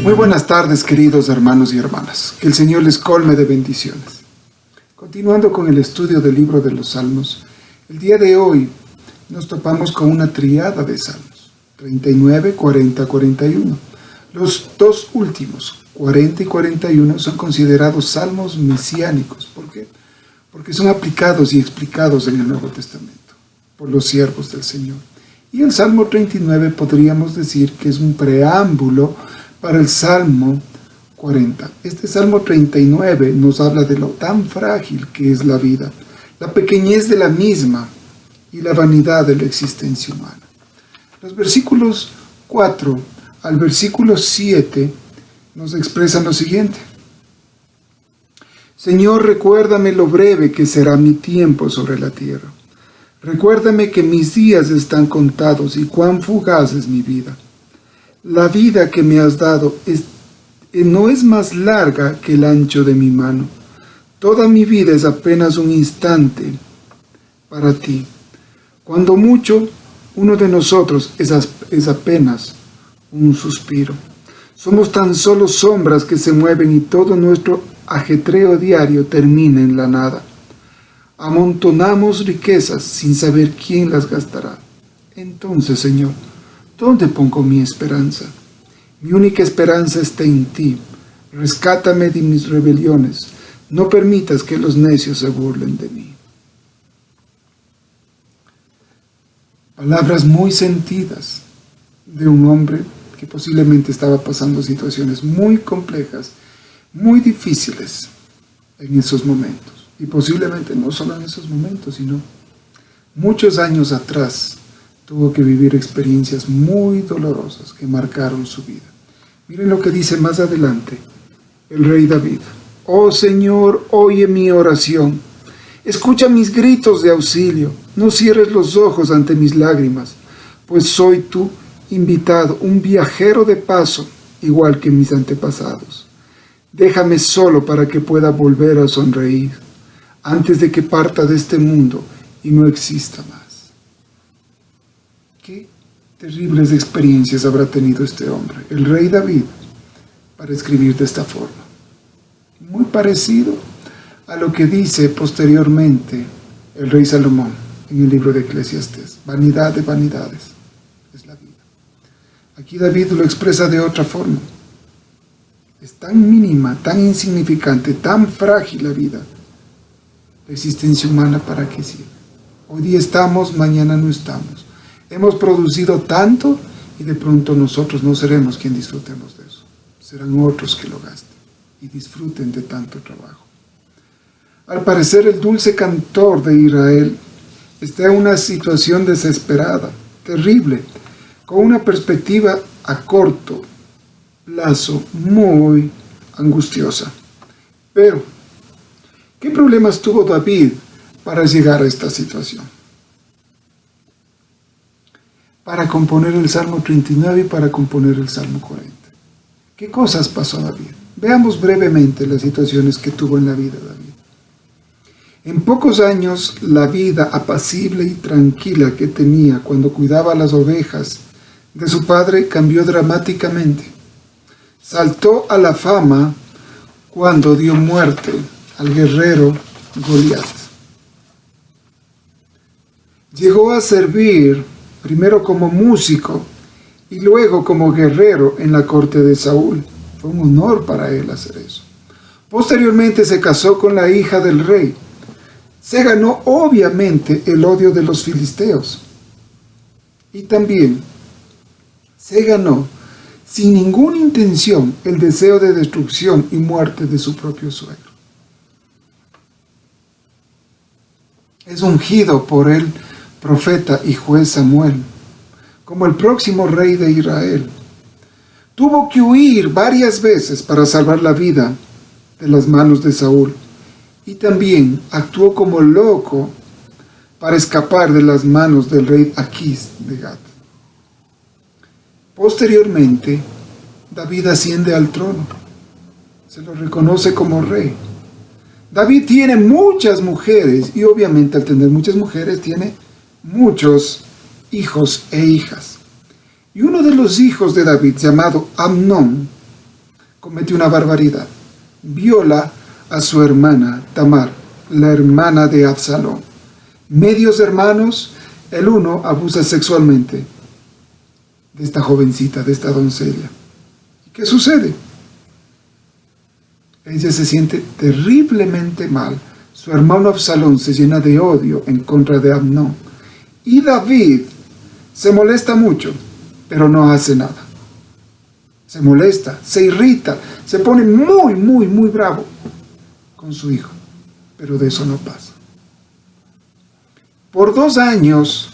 Muy buenas tardes, queridos hermanos y hermanas. Que el Señor les colme de bendiciones. Continuando con el estudio del libro de los Salmos, el día de hoy nos topamos con una triada de Salmos, 39, 40, 41. Los dos últimos, 40 y 41, son considerados salmos mesiánicos. ¿Por qué? Porque son aplicados y explicados en el Nuevo Testamento por los siervos del Señor. Y el Salmo 39 podríamos decir que es un preámbulo para el Salmo 40. Este Salmo 39 nos habla de lo tan frágil que es la vida, la pequeñez de la misma y la vanidad de la existencia humana. Los versículos 4 al versículo 7 nos expresan lo siguiente. Señor, recuérdame lo breve que será mi tiempo sobre la tierra. Recuérdame que mis días están contados y cuán fugaz es mi vida. La vida que me has dado no es más larga que el ancho de mi mano. Toda mi vida es apenas un instante para ti. Cuando mucho, uno de nosotros es apenas un suspiro. Somos tan solo sombras que se mueven y todo nuestro ajetreo diario termina en la nada. Amontonamos riquezas sin saber quién las gastará. Entonces, Señor, ¿dónde pongo mi esperanza? Mi única esperanza está en ti. Rescátame de mis rebeliones. No permitas que los necios se burlen de mí. Palabras muy sentidas de un hombre que posiblemente estaba pasando situaciones muy complejas, muy difíciles en esos momentos. Y posiblemente no solo en esos momentos, sino muchos años atrás tuvo que vivir experiencias muy dolorosas que marcaron su vida. Miren lo que dice más adelante el rey David. Oh Señor, oye mi oración. Escucha mis gritos de auxilio. No cierres los ojos ante mis lágrimas, pues soy tu invitado, un viajero de paso, igual que mis antepasados. Déjame solo para que pueda volver a sonreír, antes de que parta de este mundo y no exista más. ¿Qué terribles experiencias habrá tenido este hombre, el rey David, para escribir de esta forma? Muy parecido a lo que dice posteriormente el rey Salomón en el libro de Eclesiastés. Vanidad de vanidades es la vida. Aquí David lo expresa de otra forma. Es tan mínima, tan insignificante, tan frágil la vida. La existencia humana, ¿para qué sirve? Hoy día estamos, mañana no estamos. Hemos producido tanto y de pronto nosotros no seremos quien disfrutemos de eso. Serán otros que lo gasten y disfruten de tanto trabajo. Al parecer el dulce cantor de Israel está en una situación desesperada, terrible, con una perspectiva a corto plazo muy angustiosa. Pero, ¿qué problemas tuvo David para llegar a esta situación? Para componer el Salmo 39 y para componer el Salmo 40. ¿Qué cosas pasó a David? Veamos brevemente las situaciones que tuvo en la vida de David. En pocos años, la vida apacible y tranquila que tenía cuando cuidaba las ovejas de su padre cambió dramáticamente. Saltó a la fama cuando dio muerte al guerrero Goliat. Llegó a servir primero como músico y luego como guerrero en la corte de Saúl. Fue un honor para él hacer eso. Posteriormente se casó con la hija del rey. Se ganó obviamente el odio de los filisteos. Y también se ganó sin ninguna intención el deseo de destrucción y muerte de su propio suegro. Es ungido por el profeta y juez Samuel como el próximo rey de Israel. Tuvo que huir varias veces para salvar la vida de las manos de Saúl y también actuó como loco para escapar de las manos del rey Aquís de Gat. Posteriormente, David asciende al trono. Se lo reconoce como rey. David tiene muchas mujeres y obviamente al tener muchas mujeres tiene muchos hijos e hijas. Y uno de los hijos de David, llamado Amnón, comete una barbaridad. Viola a su hermana Tamar, la hermana de Absalón. Medios hermanos, el uno abusa sexualmente de esta jovencita, de esta doncella. ¿Y qué sucede? Ella se siente terriblemente mal. Su hermano Absalón se llena de odio en contra de Amnón. Y David se molesta mucho, pero no hace nada. Se molesta, se irrita, se pone muy bravo con su hijo. Pero de eso no pasa. Por 2 años,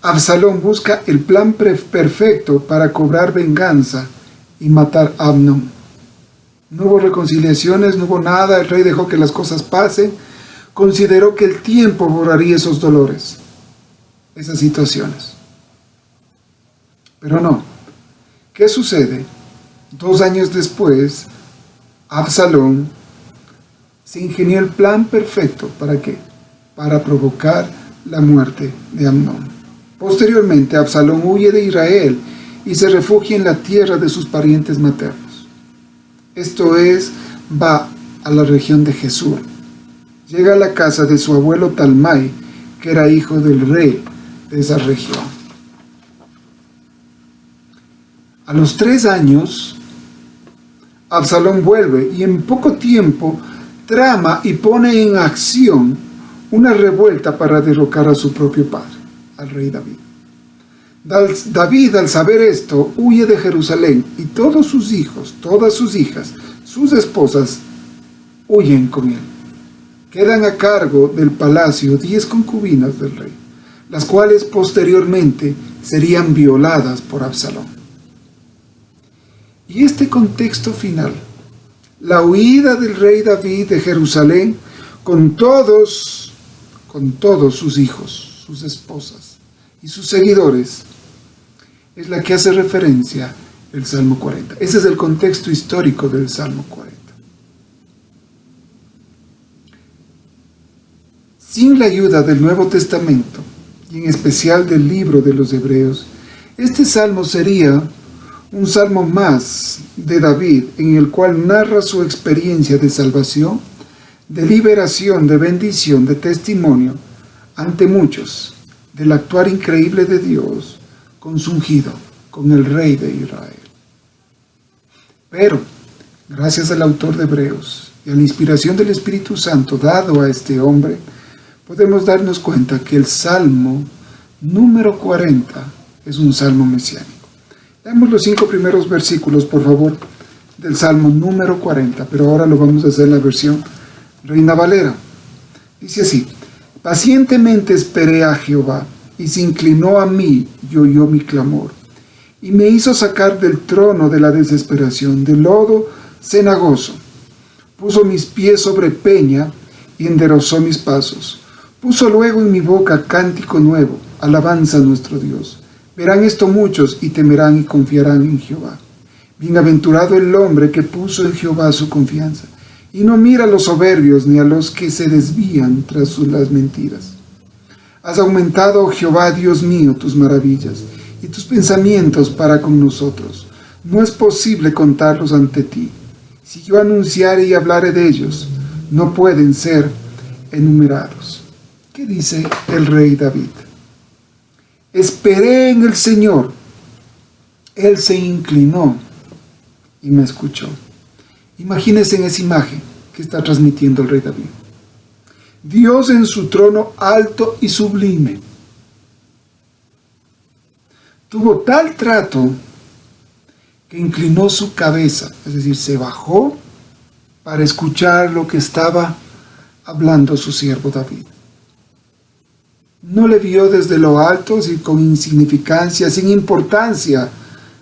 Absalón busca el plan perfecto para cobrar venganza y matar a Amnón. No hubo reconciliaciones, no hubo nada, el rey dejó que las cosas pasen. Consideró que el tiempo borraría esos dolores, esas situaciones. Pero no. ¿Qué sucede? 2 años después, Absalón se ingenió el plan perfecto. ¿Para qué? Para provocar la muerte de Amnón. Posteriormente, Absalón huye de Israel y se refugia en la tierra de sus parientes maternos. Esto es, va a la región de Jesús. Llega a la casa de su abuelo Talmai, que era hijo del rey de esa región. A los 3 años, Absalón vuelve y en poco tiempo trama y pone en acción una revuelta para derrocar a su propio padre, al rey David. David, al saber esto, huye de Jerusalén y todos sus hijos, todas sus hijas, sus esposas, huyen con él. Quedan a cargo del palacio 10 concubinas del rey, las cuales posteriormente serían violadas por Absalón. Y este contexto final, la huida del rey David de Jerusalén con todos sus hijos, sus esposas y sus seguidores, es la que hace referencia el Salmo 40. Ese es el contexto histórico del Salmo 40. Sin la ayuda del Nuevo Testamento, y en especial del libro de los Hebreos, este salmo sería un salmo más de David, en el cual narra su experiencia de salvación, de liberación, de bendición, de testimonio ante muchos, del actuar increíble de Dios con su ungido, con el rey de Israel. Pero, gracias al autor de Hebreos y a la inspiración del Espíritu Santo dado a este hombre, podemos darnos cuenta que el Salmo número 40 es un salmo mesiánico. Leamos los 5 primeros versículos, por favor, del Salmo número 40, pero ahora lo vamos a hacer en la versión Reina Valera. Dice así: pacientemente esperé a Jehová, y se inclinó a mí y oyó mi clamor, y me hizo sacar del trono de la desesperación, del lodo cenagoso. Puso mis pies sobre peña y enderezó mis pasos. Puso luego en mi boca cántico nuevo, alabanza a nuestro Dios. Verán esto muchos y temerán y confiarán en Jehová. Bienaventurado el hombre que puso en Jehová su confianza, y no mira a los soberbios ni a los que se desvían tras las mentiras. Has aumentado, oh Jehová, Dios mío, tus maravillas y tus pensamientos para con nosotros. No es posible contarlos ante ti. Si yo anunciare y hablare de ellos, no pueden ser enumerados. ¿Qué dice el rey David? Esperé en el Señor. Él se inclinó y me escuchó. Imagínense en esa imagen que está transmitiendo el rey David. Dios en su trono alto y sublime tuvo tal trato que inclinó su cabeza, es decir, se bajó para escuchar lo que estaba hablando su siervo David. No le vio desde lo alto, con insignificancia, sin importancia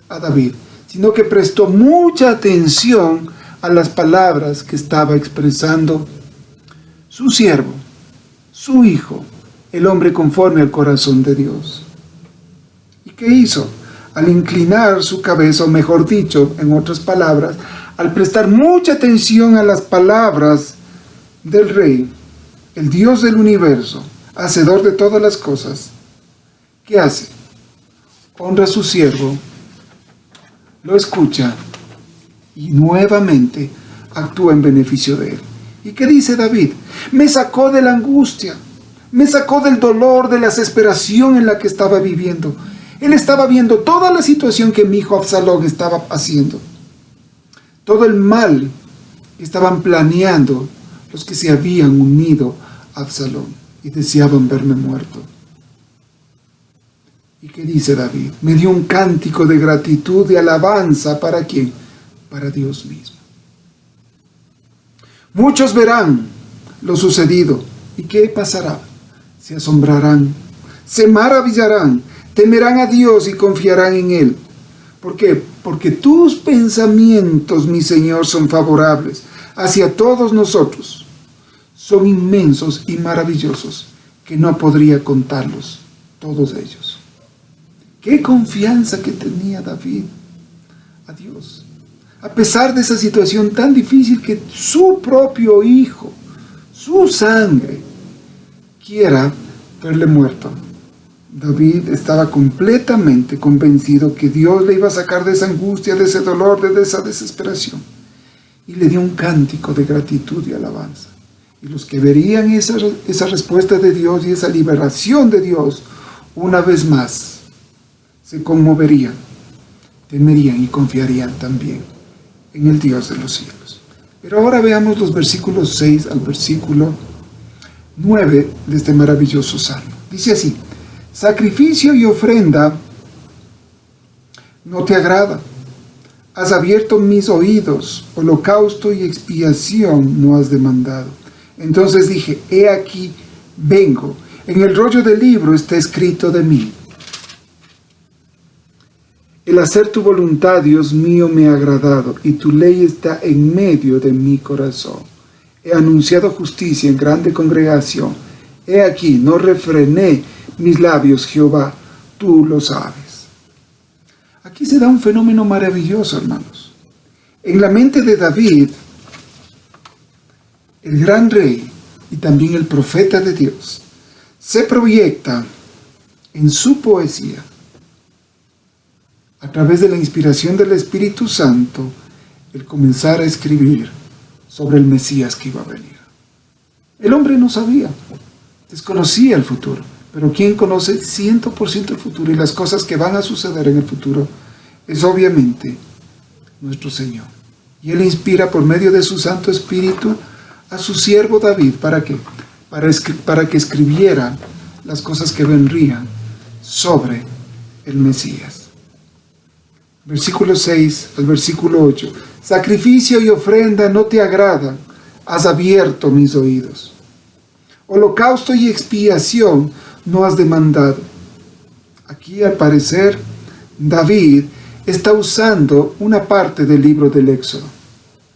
a David, sino que prestó mucha atención a las palabras que estaba expresando su siervo, su hijo, el hombre conforme al corazón de Dios. ¿Y qué hizo? Al inclinar su cabeza, o mejor dicho, en otras palabras, al prestar mucha atención a las palabras del rey, el Dios del universo, hacedor de todas las cosas, ¿qué hace? Honra a su siervo, lo escucha y nuevamente actúa en beneficio de él. ¿Y qué dice David? Me sacó de la angustia, me sacó del dolor, de la desesperación en la que estaba viviendo. Él estaba viendo toda la situación que mi hijo Absalón estaba haciendo. Todo el mal que estaban planeando los que se habían unido a Absalón y deseaban verme muerto. ¿Y qué dice David? Me dio un cántico de gratitud, de alabanza. ¿Para quién? Para Dios mismo. Muchos verán lo sucedido. ¿Y qué pasará? Se asombrarán, se maravillarán, temerán a Dios y confiarán en Él. ¿Por qué? Porque tus pensamientos, mi Señor, son favorables hacia todos nosotros. Son inmensos y maravillosos, que no podría contarlos, todos ellos. Qué confianza que tenía David a Dios. A pesar de esa situación tan difícil que su propio hijo, su sangre, quiera verle muerto, David estaba completamente convencido que Dios le iba a sacar de esa angustia, de ese dolor, de esa desesperación. Y le dio un cántico de gratitud y alabanza. Y los que verían esa respuesta de Dios y esa liberación de Dios, una vez más, se conmoverían, temerían y confiarían también en el Dios de los cielos. Pero ahora veamos los versículos 6 al versículo 9 de este maravilloso salmo. Dice así: sacrificio y ofrenda no te agrada. Has abierto mis oídos, holocausto y expiación no has demandado. Entonces dije, he aquí, vengo. En el rollo del libro está escrito de mí. El hacer tu voluntad, Dios mío, me ha agradado, y tu ley está en medio de mi corazón. He anunciado justicia en grande congregación. He aquí, no refrené mis labios, Jehová, tú lo sabes. Aquí se da un fenómeno maravilloso, hermanos. En la mente de David, el gran rey y también el profeta de Dios, se proyecta en su poesía, a través de la inspiración del Espíritu Santo, el comenzar a escribir sobre el Mesías que iba a venir. El hombre no sabía, desconocía el futuro, pero quien conoce 100% el futuro y las cosas que van a suceder en el futuro es obviamente nuestro Señor. Y Él inspira por medio de su Santo Espíritu a su siervo David. ¿Para qué? Para que escribiera las cosas que vendrían sobre el Mesías. Versículo 6 al versículo 8. Sacrificio y ofrenda no te agradan, has abierto mis oídos. Holocausto y expiación no has demandado. Aquí, al parecer, David está usando una parte del libro del Éxodo,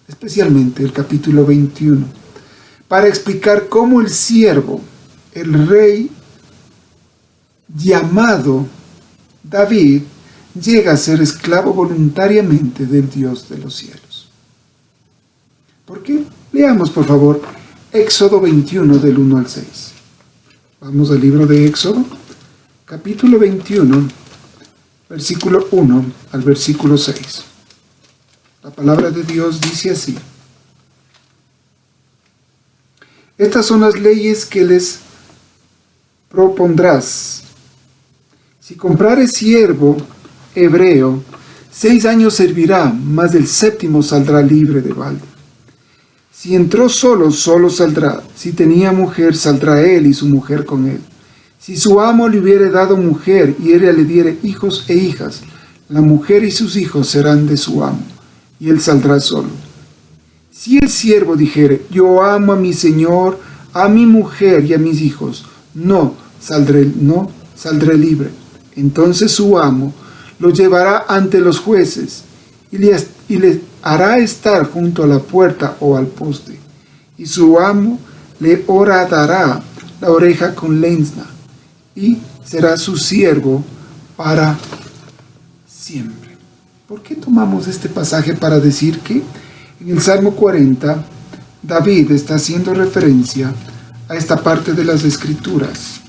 especialmente el capítulo 21, para explicar cómo el siervo, el rey llamado David, llega a ser esclavo voluntariamente del Dios de los cielos. ¿Por qué? Leamos, por favor, Éxodo 21 del 1 al 6. Vamos al libro de Éxodo, capítulo 21, versículo 1 al versículo 6. La palabra de Dios dice así: estas son las leyes que les propondrás. Si comprares siervo hebreo, 6 años servirá, mas del 7º saldrá libre de balde. Si entró solo, solo saldrá. Si tenía mujer, saldrá él y su mujer con él. Si su amo le hubiere dado mujer y ella le diere hijos e hijas, la mujer y sus hijos serán de su amo, y él saldrá solo. Si el siervo dijere, yo amo a mi señor, a mi mujer y a mis hijos, no saldré libre. Entonces su amo lo llevará ante los jueces y le hará estar junto a la puerta o al poste. Y su amo le horadará la oreja con leña y será su siervo para siempre. ¿Por qué tomamos este pasaje para decir que en el Salmo 40 David está haciendo referencia a esta parte de las Escrituras?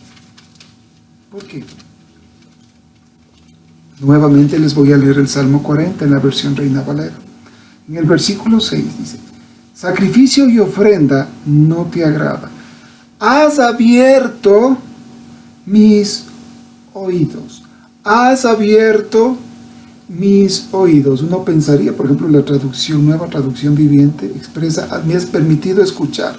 ¿Por qué? Nuevamente les voy a leer el Salmo 40 en la versión Reina Valera. En el versículo 6 dice, sacrificio y ofrenda no te agrada. Has abierto mis oídos. Has abierto mis oídos. Uno pensaría, por ejemplo, la traducción, Nueva Traducción Viviente, expresa, me has permitido escuchar.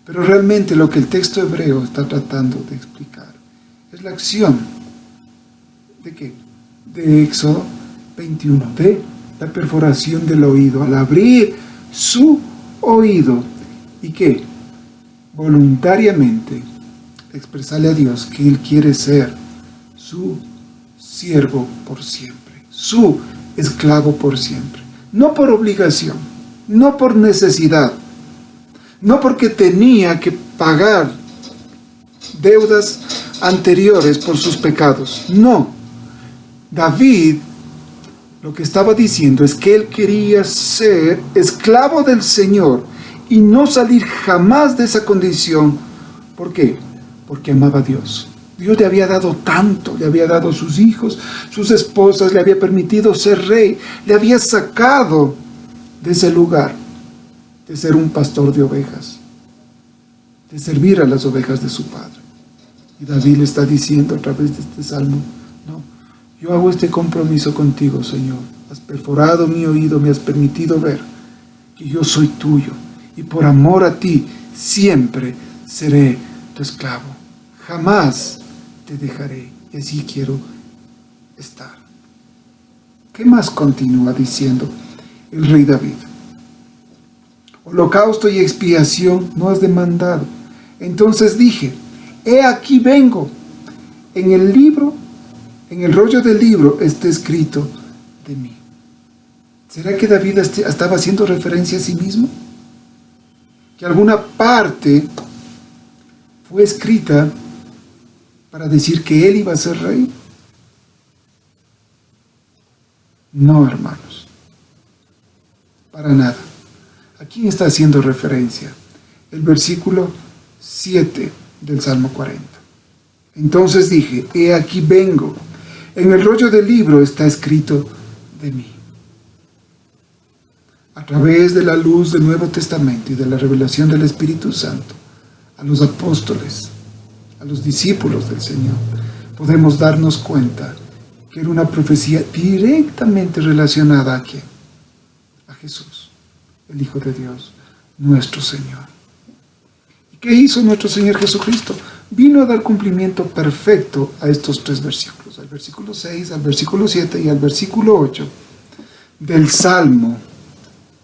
Pero realmente lo que el texto hebreo está tratando de explicar es la acción. ¿De qué? De Éxodo 21, de la perforación del oído, al abrir su oído. ¿Y qué? Voluntariamente expresarle a Dios que Él quiere ser su siervo por siempre, su esclavo por siempre. No por obligación, no por necesidad, no porque tenía que pagar deudas anteriores por sus pecados. No. David lo que estaba diciendo es que él quería ser esclavo del Señor y no salir jamás de esa condición. ¿Por qué? Porque amaba a Dios. Dios le había dado tanto, le había dado sus hijos, sus esposas, le había permitido ser rey, le había sacado de ese lugar, de ser un pastor de ovejas, de servir a las ovejas de su padre. Y David le está diciendo a través de este salmo, no, yo hago este compromiso contigo, Señor. Has perforado mi oído, me has permitido ver que yo soy tuyo. Y por amor a ti, siempre seré tu esclavo. Jamás te dejaré. Y así quiero estar. ¿Qué más continúa diciendo el rey David? Holocausto y expiación no has demandado. Entonces dije, he aquí vengo. En el libro, en el rollo del libro está escrito de mí. ¿Será que David estaba haciendo referencia a sí mismo? Que alguna parte fue escrita para decir que él iba a ser rey. No, hermanos. Para nada. ¿A quién está haciendo referencia? El versículo 7 del Salmo 40. Entonces dije, he aquí vengo. En el rollo del libro está escrito de mí. A través de la luz del Nuevo Testamento y de la revelación del Espíritu Santo, a los apóstoles, a los discípulos del Señor, podemos darnos cuenta que era una profecía directamente relacionada ¿a quién? A Jesús, el Hijo de Dios, nuestro Señor. ¿Y qué hizo nuestro Señor Jesucristo? Vino a dar cumplimiento perfecto a estos tres versículos, al versículo 6, al versículo 7 y al versículo 8 del Salmo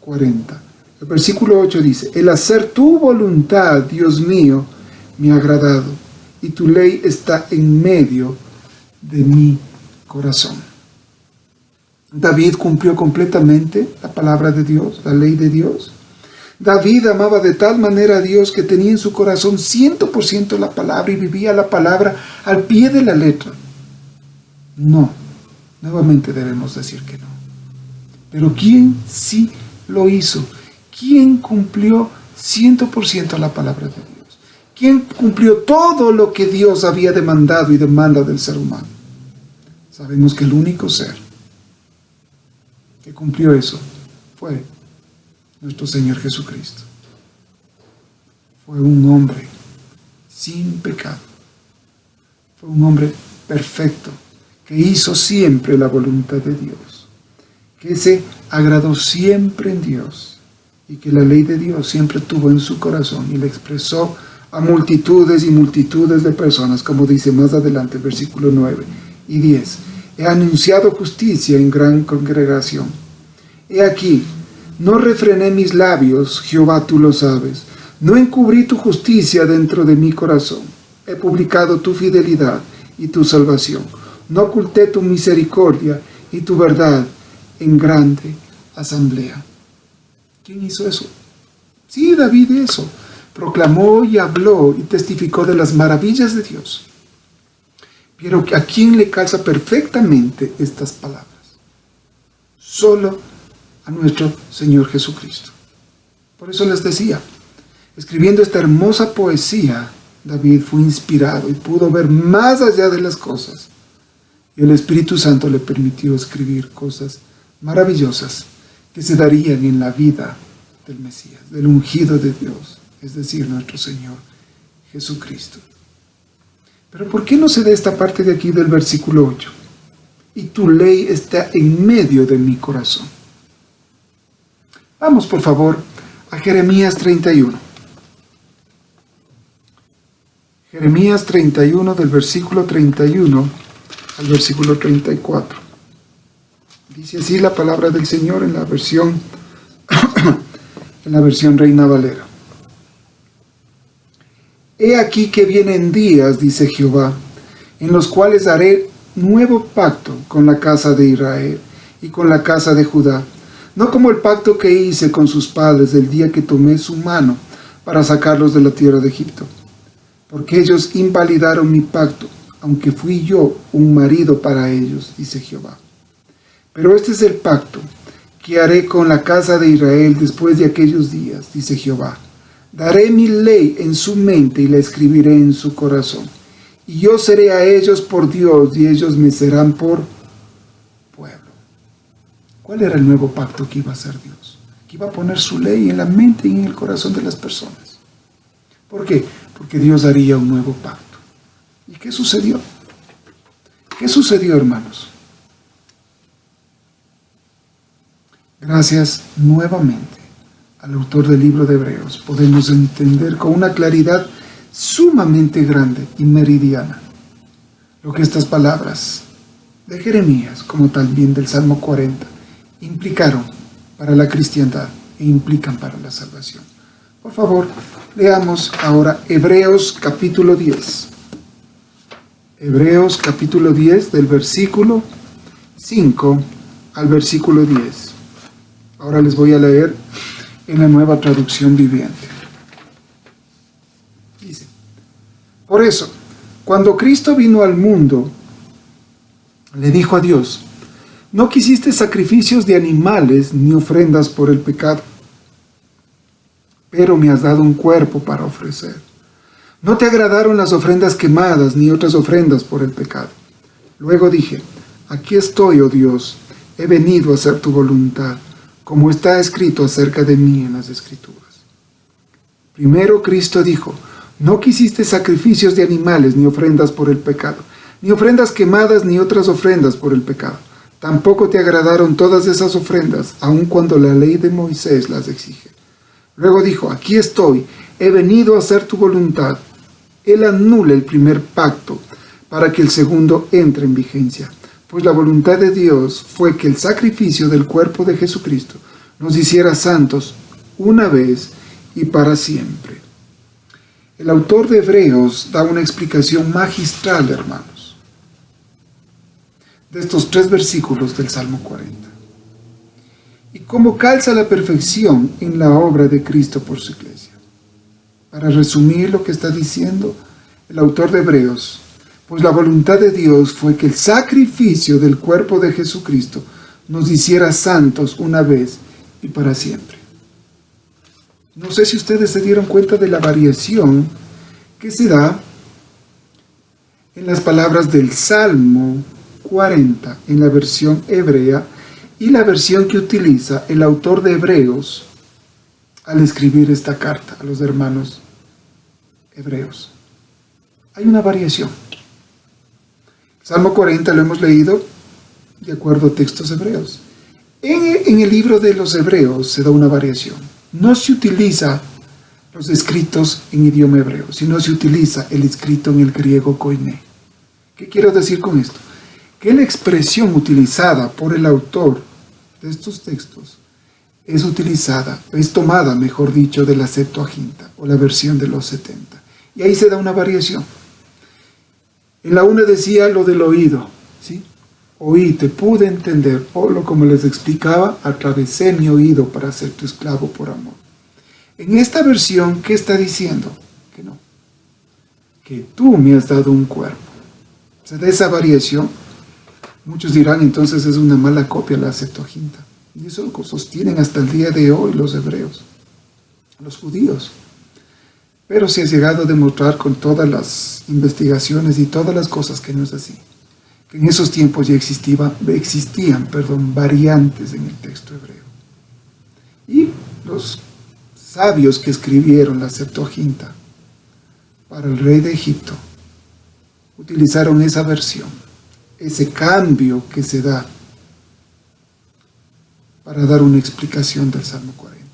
40. El versículo 8 dice, el hacer tu voluntad, Dios mío, me ha agradado, y tu ley está en medio de mi corazón. David cumplió completamente la palabra de Dios, la ley de Dios. David amaba de tal manera a Dios que tenía en su corazón 100% la palabra y vivía la palabra al pie de la letra. No, nuevamente debemos decir que no. Pero ¿quién sí lo hizo? ¿Quién cumplió 100% la palabra de Dios? ¿Quién cumplió todo lo que Dios había demandado y demanda del ser humano? Sabemos que el único ser que cumplió eso fue nuestro Señor Jesucristo. Fue un hombre sin pecado. Fue un hombre perfecto que hizo siempre la voluntad de Dios, que se agradó siempre en Dios y que la ley de Dios siempre tuvo en su corazón y le expresó a multitudes y multitudes de personas, como dice más adelante el versículo 9 y 10. He anunciado justicia en gran congregación. He aquí, no refrené mis labios, Jehová, tú lo sabes. No encubrí tu justicia dentro de mi corazón. He publicado tu fidelidad y tu salvación. No oculté tu misericordia y tu verdad en grande asamblea. ¿Quién hizo eso? Sí, David eso. Proclamó y habló y testificó de las maravillas de Dios. Pero ¿a quién le calza perfectamente estas palabras? Solo a nuestro Señor Jesucristo. Por eso les decía, escribiendo esta hermosa poesía, David fue inspirado y pudo ver más allá de las cosas. Y el Espíritu Santo le permitió escribir cosas maravillosas que se darían en la vida del Mesías, del ungido de Dios, es decir, nuestro Señor Jesucristo. Pero ¿por qué no se da esta parte de aquí del versículo 8? Y tu ley está en medio de mi corazón. Vamos, por favor, a Jeremías 31. Jeremías 31, del versículo 31 al versículo 34. Dice así la palabra del Señor en la versión Reina Valera. He aquí que vienen días, dice Jehová, en los cuales haré nuevo pacto con la casa de Israel y con la casa de Judá, no como el pacto que hice con sus padres el día que tomé su mano para sacarlos de la tierra de Egipto. Porque ellos invalidaron mi pacto, aunque fui yo un marido para ellos, dice Jehová. Pero este es el pacto que haré con la casa de Israel después de aquellos días, dice Jehová. Daré mi ley en su mente y la escribiré en su corazón. Y yo seré a ellos por Dios y ellos me serán por pueblo. ¿Cuál era el nuevo pacto que iba a hacer Dios? Que iba a poner su ley en la mente y en el corazón de las personas. ¿Por qué? Porque Dios haría un nuevo pacto. ¿Y qué sucedió? ¿Qué sucedió, hermanos? Gracias nuevamente al autor del libro de Hebreos, podemos entender con una claridad sumamente grande y meridiana lo que estas palabras de Jeremías, como también del Salmo 40, implicaron para la cristiandad e implican para la salvación. Por favor, leamos ahora Hebreos capítulo 10. Hebreos capítulo 10, del versículo 5 al versículo 10. Ahora les voy a leer en la Nueva Traducción Viviente. Dice: por eso, cuando Cristo vino al mundo, le dijo a Dios: no quisiste sacrificios de animales ni ofrendas por el pecado, pero me has dado un cuerpo para ofrecer. No te agradaron las ofrendas quemadas ni otras ofrendas por el pecado. Luego dije: aquí estoy, oh Dios, he venido a hacer tu voluntad, como está escrito acerca de mí en las Escrituras. Primero Cristo dijo: no quisiste sacrificios de animales ni ofrendas por el pecado, ni ofrendas quemadas ni otras ofrendas por el pecado. Tampoco te agradaron todas esas ofrendas, aun cuando la ley de Moisés las exige. Luego dijo: aquí estoy, he venido a hacer tu voluntad. Él anula el primer pacto para que el segundo entre en vigencia. Pues la voluntad de Dios fue que el sacrificio del cuerpo de Jesucristo nos hiciera santos una vez y para siempre. El autor de Hebreos da una explicación magistral, hermanos, de estos 3 versículos del Salmo 40. Y cómo calza la perfección en la obra de Cristo por su iglesia. Para resumir lo que está diciendo el autor de Hebreos: pues la voluntad de Dios fue que el sacrificio del cuerpo de Jesucristo nos hiciera santos una vez y para siempre. No sé si ustedes se dieron cuenta de la variación que se da en las palabras del Salmo 40 en la versión hebrea y la versión que utiliza el autor de Hebreos al escribir esta carta a los hermanos hebreos. Hay una variación. Salmo 40 lo hemos leído de acuerdo a textos hebreos. En el libro de los hebreos se da una variación. No se utiliza los escritos en idioma hebreo, sino se utiliza el escrito en el griego koiné. ¿Qué quiero decir con esto? Que la expresión utilizada por el autor de estos textos es tomada, mejor dicho, de la Septuaginta o la versión de los 70. Y ahí se da una variación. En la una decía lo del oído, ¿sí? Oí, te pude entender, o como les explicaba, atravesé mi oído para ser tu esclavo por amor. En esta versión, ¿qué está diciendo? Que no. Que tú me has dado un cuerpo. Se da esa variación. Muchos dirán, entonces es una mala copia la Septuaginta. Y eso lo sostienen hasta el día de hoy los hebreos, los judíos. Pero se ha llegado a demostrar con todas las investigaciones y todas las cosas que no es así. Que en esos tiempos ya existían variantes en el texto hebreo. Y los sabios que escribieron la Septuaginta para el rey de Egipto utilizaron esa versión, ese cambio que se da para dar una explicación del Salmo 40.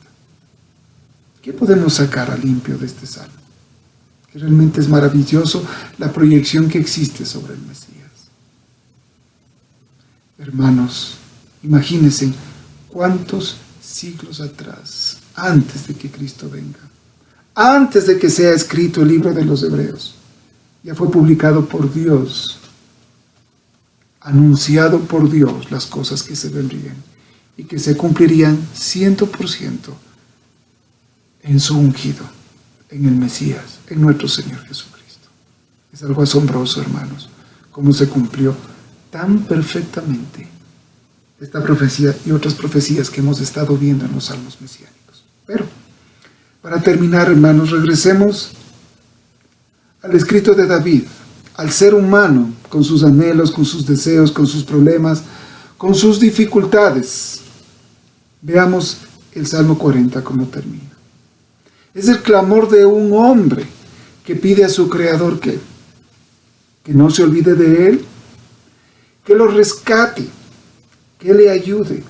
¿Qué podemos sacar a limpio de este salmo? Que realmente es maravilloso la proyección que existe sobre el Mesías. Hermanos, imagínense cuántos siglos atrás, antes de que Cristo venga, antes de que sea escrito el libro de los Hebreos, ya fue publicado por Dios, anunciado por Dios las cosas que se vendrían y que se cumplirían 100% en su ungido, en el Mesías, en nuestro Señor Jesucristo. Es algo asombroso, hermanos, cómo se cumplió tan perfectamente esta profecía y otras profecías que hemos estado viendo en los salmos mesiánicos. Pero, para terminar, hermanos, regresemos al escrito de David, al ser humano, con sus anhelos, con sus deseos, con sus problemas, con sus dificultades. Veamos el Salmo 40 cómo termina. Es el clamor de un hombre que pide a su Creador que no se olvide de él, que lo rescate, que le ayude,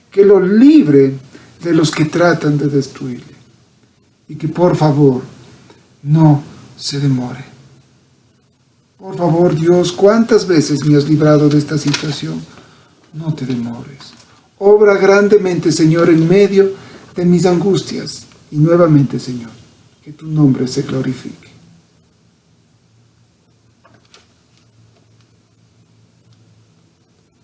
que lo libre de los que tratan de destruirle. Y que por favor no se demore. Por favor, Dios, ¿cuántas veces me has librado de esta situación? No te demores. Obra grandemente, Señor, en medio de mis angustias. Y nuevamente, Señor, que tu nombre se glorifique.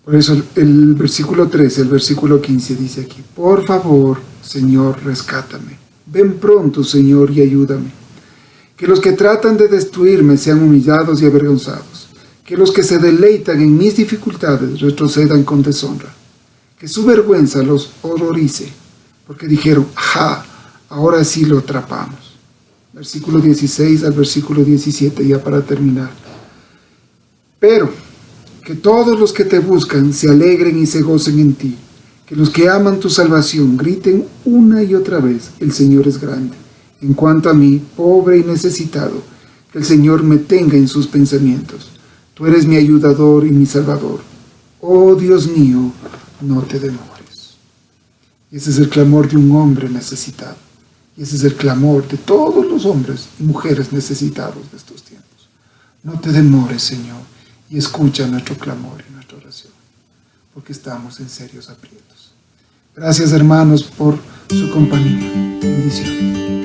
Por eso el versículo 13, el versículo 15 dice aquí: por favor, Señor, rescátame. Ven pronto, Señor, y ayúdame. Que los que tratan de destruirme sean humillados y avergonzados. Que los que se deleitan en mis dificultades retrocedan con deshonra. Que su vergüenza los horrorice, porque dijeron: ¡ja! Ahora sí lo atrapamos. Versículo 16 al versículo 17, ya para terminar. Pero que todos los que te buscan se alegren y se gocen en ti. Que los que aman tu salvación griten una y otra vez: el Señor es grande. En cuanto a mí, pobre y necesitado, que el Señor me tenga en sus pensamientos. Tú eres mi ayudador y mi salvador. Oh Dios mío, no te demores. Y ese es el clamor de un hombre necesitado. Y ese es el clamor de todos los hombres y mujeres necesitados de estos tiempos. No te demores, Señor, y escucha nuestro clamor y nuestra oración, porque estamos en serios aprietos. Gracias, hermanos, por su compañía. Bendiciones.